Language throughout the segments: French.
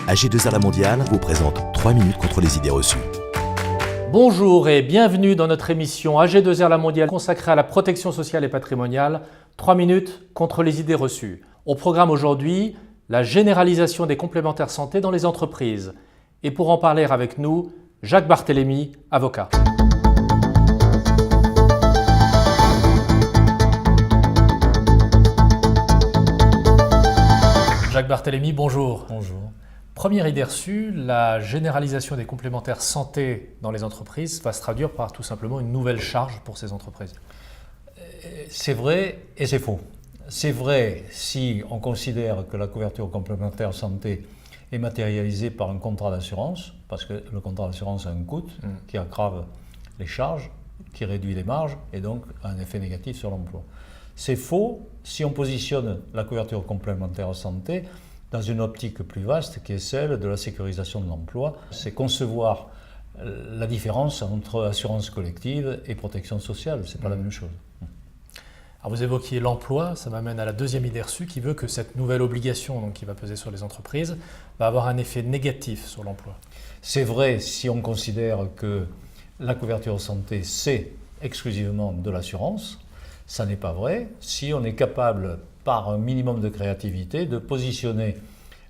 AG2R La Mondiale vous présente 3 minutes contre les idées reçues. Bonjour et bienvenue dans notre émission AG2R La Mondiale consacrée à la protection sociale et patrimoniale. 3 minutes contre les idées reçues. Au programme aujourd'hui, la généralisation des complémentaires santé dans les entreprises. Et pour en parler avec nous, Jacques Barthélémy, avocat. Jacques Barthélémy, bonjour. Bonjour. Première idée reçue, la généralisation des complémentaires santé dans les entreprises va se traduire par tout simplement une nouvelle charge pour ces entreprises. C'est vrai et c'est faux. C'est vrai si on considère que la couverture complémentaire santé est matérialisée par un contrat d'assurance, parce que le contrat d'assurance a un coût qui aggrave les charges, qui réduit les marges et donc a un effet négatif sur l'emploi. C'est faux si on positionne la couverture complémentaire santé dans une optique plus vaste qui est celle de la sécurisation de l'emploi. C'est concevoir la différence entre assurance collective et protection sociale, ce n'est pas la même chose. Alors vous évoquiez l'emploi, ça m'amène à la deuxième idée reçue qui veut que cette nouvelle obligation donc, qui va peser sur les entreprises va avoir un effet négatif sur l'emploi. C'est vrai si on considère que la couverture santé c'est exclusivement de l'assurance, ça n'est pas vrai si on est capable par un minimum de créativité de positionner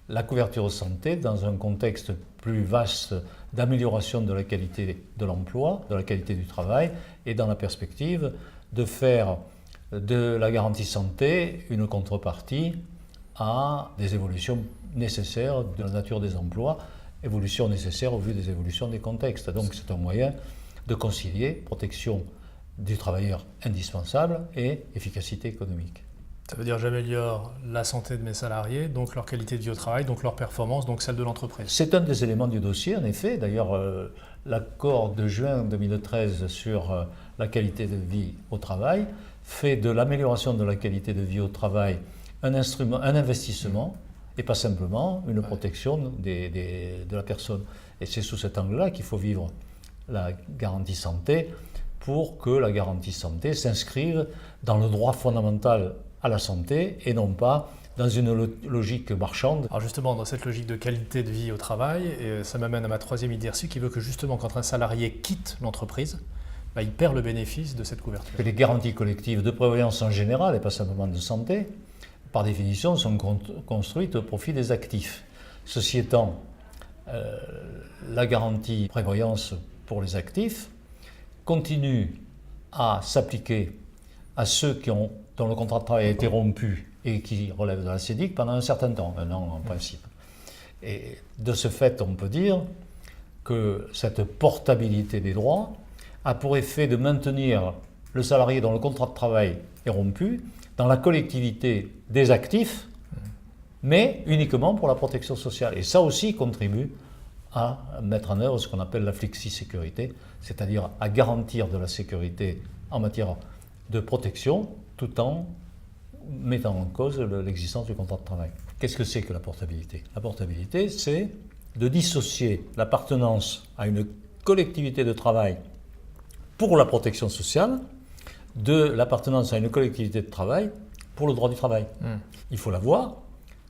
la couverture santé dans un contexte plus vaste d'amélioration de la qualité de l'emploi, de la qualité du travail et dans la perspective de faire de la garantie santé une contrepartie à des évolutions nécessaires de la nature des emplois, évolutions nécessaires au vu des évolutions des contextes. Donc c'est un moyen de concilier protection du travailleur indispensable et efficacité économique. Ça veut dire que j'améliore la santé de mes salariés, donc leur qualité de vie au travail, donc leur performance, donc celle de l'entreprise. C'est un des éléments du dossier, en effet. D'ailleurs, l'accord de juin 2013 sur la qualité de vie au travail fait de l'amélioration de la qualité de vie au travail un instrument, un investissement, et pas simplement une protection de la personne. Et c'est sous cet angle-là qu'il faut vivre la garantie santé pour que la garantie santé s'inscrive dans le droit fondamental à la santé et non pas dans une logique marchande. Alors justement, dans cette logique de qualité de vie au travail, et ça m'amène à ma troisième idée reçue qui veut que justement quand un salarié quitte l'entreprise, il perd le bénéfice de cette couverture. Les garanties collectives de prévoyance en général et pas simplement de santé, par définition, sont construites au profit des actifs. Ceci étant, la garantie prévoyance pour les actifs continue à s'appliquer à ceux dont le contrat de travail a été rompu et qui relèvent de la CEDIC pendant un certain temps, 1 an en principe. Et de ce fait, on peut dire que cette portabilité des droits a pour effet de maintenir le salarié dont le contrat de travail est rompu dans la collectivité des actifs, mais uniquement pour la protection sociale. Et ça aussi contribue à mettre en œuvre ce qu'on appelle la flexi-sécurité, c'est-à-dire à garantir de la sécurité en matière de protection tout en mettant en cause l'existence du contrat de travail. Qu'est-ce que c'est que la portabilité ? La portabilité, c'est de dissocier l'appartenance à une collectivité de travail pour la protection sociale de l'appartenance à une collectivité de travail pour le droit du travail. Il faut la voir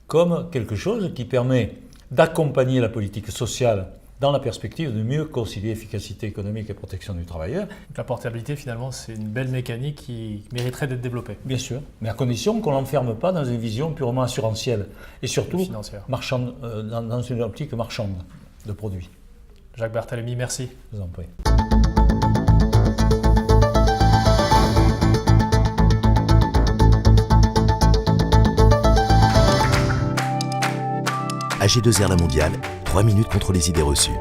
comme quelque chose qui permet d'accompagner la politique sociale dans la perspective de mieux concilier efficacité économique et protection du travailleur. Donc la portabilité, finalement, c'est une belle mécanique qui mériterait d'être développée. Bien sûr, mais à condition qu'on ne l'enferme pas dans une vision purement assurantielle et surtout marchande, dans une optique marchande de produits. Jacques Barthélémy, merci. Je vous en prie. AG2R La Mondiale, 3 minutes contre les idées reçues.